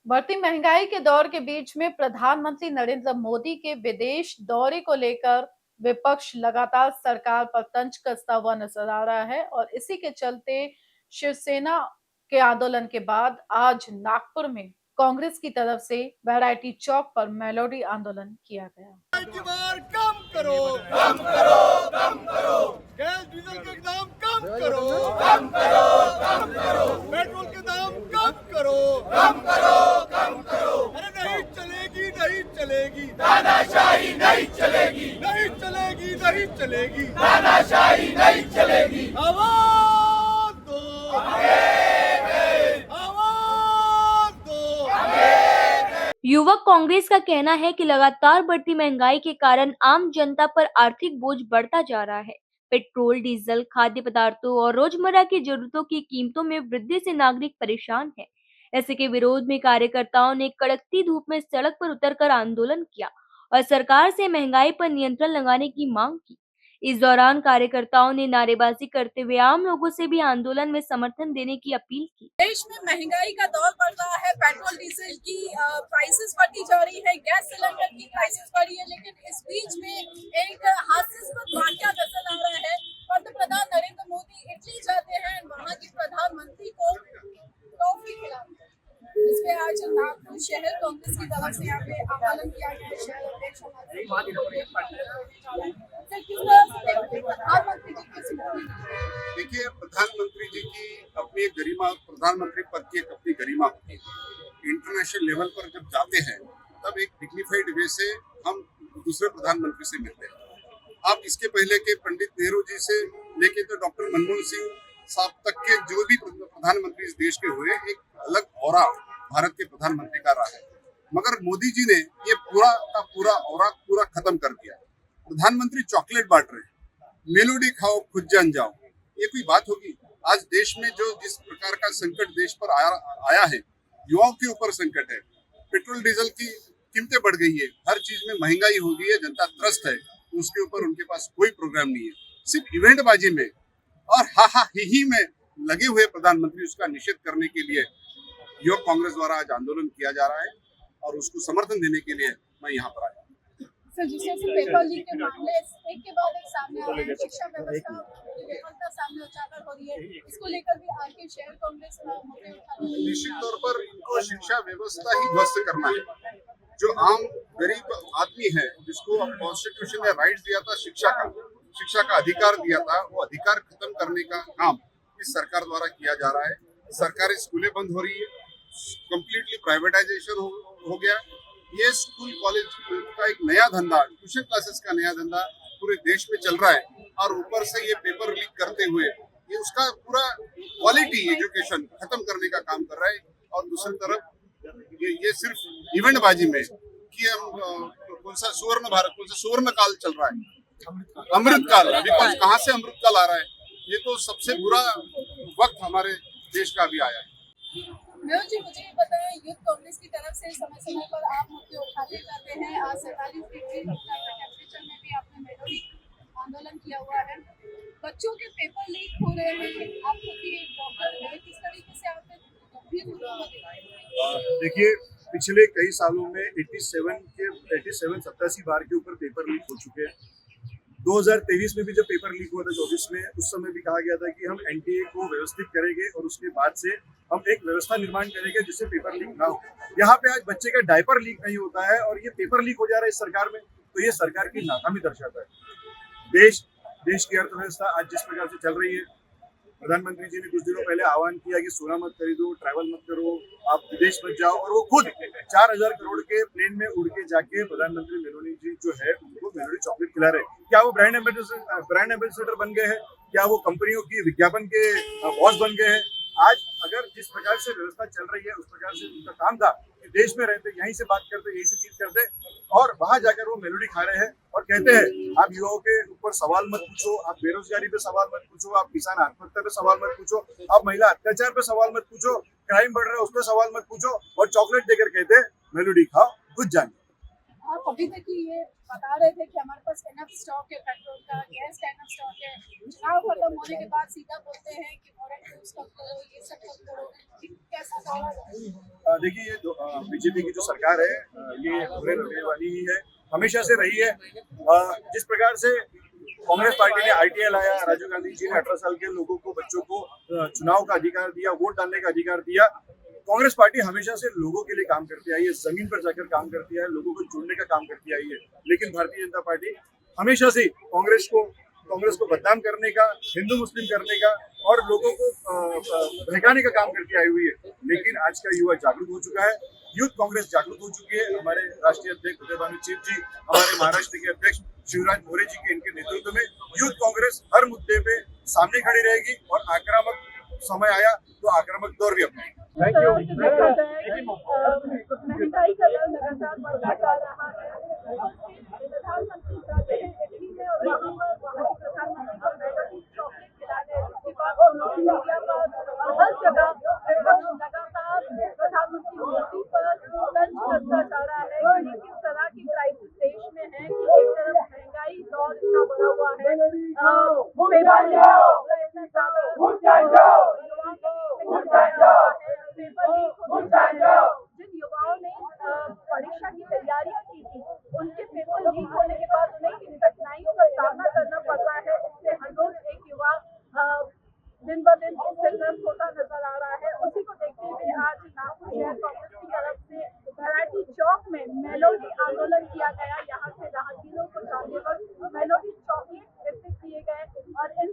बढ़ती महंगाई के दौर के बीच में प्रधानमंत्री नरेंद्र मोदी के विदेश दौरे को लेकर विपक्ष लगातार सरकार पर तंज कसता हुआ नजर आ रहा है और इसी के चलते शिवसेना के आंदोलन के बाद आज नागपुर में कांग्रेस की तरफ से वैरायटी चौक पर मेलोडी आंदोलन किया गया। कम करो, कम करो, कम करो। गैस डीजल के दाम कम करो, कम करो, कम करो। पेट्रोल के दाम कम करो, कम करो, कम करो। अरे नहीं चलेगी, नहीं चलेगी, तानाशाही नहीं चलेगी, नहीं चलेगी, नहीं चलेगी, तानाशाही नहीं चलेगी। आवाज दो, आवाज दो। युवक कांग्रेस का कहना है कि लगातार बढ़ती महंगाई के कारण आम जनता पर आर्थिक बोझ बढ़ता जा रहा है। पेट्रोल, डीजल, खाद्य पदार्थों और रोजमर्रा की जरूरतों की कीमतों में वृद्धि से नागरिक परेशान है। ऐसे के विरोध में कार्यकर्ताओं ने कड़कती धूप में सड़क पर उतरकर आंदोलन किया और सरकार से महंगाई पर नियंत्रण लगाने की मांग की। इस दौरान कार्यकर्ताओं ने नारेबाजी करते हुए आम लोगों से भी आंदोलन में समर्थन देने की अपील की। देश में महंगाई का दौर बढ़ रहा है, पेट्रोल डीजल की प्राइसेस बढ़ती जा रही है, गैस सिलेंडर की प्राइसेस बढ़ी है, लेकिन इस बीच में एक हास्यास्पद वाकया नजर आ रहा है। पंतप्रधान नरेंद्र मोदी इटली जाते हैं, वहां के प्रधानमंत्री को टॉफी खिलाते हैं। इस पे आज नागपुर शहर कांग्रेस की तरफ से यहाँ पे आंदोलन किया गया है। शहर अध्यक्ष हमारे किस तरह से प्रधानमंत्री जी की स्मृति। देखिए, प्रधानमंत्री जी की अपनी एक गरिमा, प्रधानमंत्री पद की एक अपनी गरिमा होती है। इंटरनेशनल लेवल पर जब जाते हैं तब एक डिग्निफाइड वे से हम दूसरे प्रधानमंत्री से मिलते हैं। आप इसके पहले के पंडित नेहरू जी से लेके तो डॉक्टर मनमोहन सिंह साहब तक के जो भी प्रधानमंत्री इस देश के हुए, एक अलग ऑरा भारत के प्रधानमंत्री का रहा है। मगर मोदी जी ने ये पूरा का पूरा ऑरा पूरा खत्म कर दिया। प्रधानमंत्री चॉकलेट बांट रहे हैं, मेलोडी खाओ खुद जान जाओ, ये कोई बात होगी? आज देश में जो जिस प्रकार का संकट देश पर आया है, युवाओं के ऊपर संकट है, पेट्रोल डीजल की कीमतें बढ़ गई है, हर चीज में महंगाई हो गई है, जनता त्रस्त है, उसके ऊपर उनके पास कोई प्रोग्राम नहीं है। सिर्फ इवेंटबाजी में और हा ही में लगे हुए प्रधानमंत्री, उसका निषेध करने के लिए युवक कांग्रेस द्वारा आज आंदोलन किया जा रहा है और उसको समर्थन देने के लिए मैं यहाँ पर आया। सर, जिस तरह से पेपर लीक के मामले एक के बाद एक सामने आ रहे हैं, शिक्षा व्यवस्था की विफलता सामने उजागर हो रही है, इसको लेकर भी आज के शहर कांग्रेस मुद्दे उठाने। निश्चित तौर पर इनको शिक्षा व्यवस्था ही ध्वस्त करना है। जो आम गरीब आदमी है, जिसको कॉन्स्टिट्यूशन ने राइट दिया था, शिक्षा का अधिकार दिया था, वो अधिकार खत्म करने का काम इस सरकार द्वारा किया जा रहा है। सरकारी स्कूलें बंद हो रही है, कंप्लीटली प्राइवेटाइजेशन हो गया। ये स्कूल कॉलेज का एक नया धंधा, ट्यूशन क्लासेस का नया धंधा पूरे देश में चल रहा है और ऊपर से ये पेपर लीक करते हुए ये उसका पूरा क्वालिटी एजुकेशन खत्म करने का काम कर रहा है। और दूसरी तरफ ये सिर्फ इवेंटबाजी में कि हम कौन सा सुवर्ण भारत, कौन सा सुवर्ण काल चल रहा है, अमृत काल। अभी कहाँ से अमृत काल आ रहा है? ये तो सबसे बुरा वक्त हमारे देश का भी आया है। मेहुल जी, मुझे ये बताएं, यूथ कांग्रेस की तरफ से समय समय पर आप मुद्दे उठाते जाते हैं। आज 47 डिग्री टेम्परेचर में भी आपने मेलोडी आंदोलन किया हुआ है। बच्चों के पेपर लीक हो रहे हैं, आप खुद भी एक डॉक्टर हैं, किस तरीके से आप गंभीर मुद्दों को देखते हैं? देखिए, पिछले कई सालों में 87 बार के ऊपर पेपर लीक हो चुके हैं। 2023 में भी जब पेपर लीक हुआ था 24 में, उस समय भी कहा गया था कि हम एनटीए को व्यवस्थित करेंगे और उसके बाद से हम एक व्यवस्था निर्माण करेंगे जिससे पेपर लीक ना हो। यहाँ पे आज बच्चे का डायपर लीक नहीं होता है और ये पेपर लीक हो जा रहा है इस सरकार में, तो ये सरकार की नाकामी दर्शाता है। देश की अर्थव्यवस्था आज जिस प्रकार से चल रही है, प्रधानमंत्री जी ने कुछ दिनों पहले आह्वान किया कि सोना मत खरीदो, ट्रैवल मत करो, आप विदेश मत जाओ, और वो खुद 4000 करोड़ के प्लेन में उड़ के जाके प्रधानमंत्री मेलोडी जी जो है उनको मेलोडी चॉकलेट खिला रहे हैं। क्या वो ब्रांड एम्बेसडर बन गए हैं? क्या वो कंपनियों की विज्ञापन के बॉस बन गए हैं? आज अगर जिस प्रकार से व्यवस्था चल रही है, उस प्रकार से उनका काम था कि देश में रहते, यहीं से बात करते, यहीं से चीज करते, और वहां जाकर वो मेलोडी खा रहे हैं और कहते हैं आप युवाओं के ऊपर सवाल मत पूछो, आप बेरोजगारी पे सवाल मत पूछो, आप किसान आत्महत्या पे सवाल मत पूछो, आप महिला अत्याचार पे सवाल मत पूछो, क्राइम बढ़ रहा है उस पर सवाल मत पूछो, और चॉकलेट देकर कहते हैं मेलोडी खाओ खुद जानिए। आप अभी तक ही ये बता रहे थे कि हमारे पास एनफ स्टॉक है पेट्रोल का, गैस का एनफ स्टॉक है। चुनाव खत्म होने के बाद सीधा बोलते हैं कि वारंट यूज कब करो, ये सब कब करो, कैसा सवाल है? देखिए ये बीजेपी की जो सरकार है ये बुरे रवैये वाली ही है, हमेशा से रही है। जिस प्रकार से कांग्रेस पार्टी ने आईटीआई लाया, राजीव गांधी जी ने 18 साल के लोगों को, बच्चों को चुनाव का अधिकार दिया, वोट डालने का अधिकार दिया। कांग्रेस पार्टी हमेशा से लोगों के लिए काम करती आई है, जमीन पर जाकर काम करती है, लोगों को जोड़ने का काम करती आई है। लेकिन भारतीय जनता पार्टी हमेशा से कांग्रेस को बदनाम करने का, हिंदू मुस्लिम करने का और लोगों को बहकाने का काम करती आई हुई है। लेकिन आज का युवा जागरूक हो चुका है, यूथ कांग्रेस जागरूक हो चुकी है। हमारे राष्ट्रीय अध्यक्ष उदय भानु चिप जी, हमारे महाराष्ट्र के अध्यक्ष शिवराज मोरे जी के इनके नेतृत्व में यूथ कांग्रेस हर मुद्दे पे सामने खड़ी रहेगी और आक्रामक समय आया तो आक्रामक दौर भी अपनाएगी। जिस तरह से देखा जाए कि महंगाई का दर लगातार बढ़ता जा रहा है। प्रधानमंत्री जाते हैं इटली में और वहाँ पर प्रधानमंत्री को मेलोडी चॉकलेट खिलाने, उसके बाद सोशल मीडिया पर हर जगह विपक्ष लगातार प्रधानमंत्री मोदी पर तंज कसता जा रहा है कि ये किस तरह की क्राइसिस देश में है कि एक तरफ महंगाई दौर इतना बढ़ा हुआ है, पेपर लीक इतना ज्यादा युवाओं के बीच में घटाया हुआ है, पेपर लीक होते जा रहे हैं। जिन युवाओं ने परीक्षा की तैयारियां की थी, उनके पेपर लीक होने के बाद उन्हें किन कठिनाइयों का सामना करना पड़ रहा है, इससे हर रोज एक युवा दिन ब दिन इससे ग्रस्त होता नजर आ रहा है। उसी को देखते हुए आज नागपुर शहर कांग्रेस की तरफ से घराटी चौक में मेलोडी आंदोलन किया गया। यहाँ से राहगीरों को जाते वक्त मेलोडी चॉकलेट वितरित किए गए और इन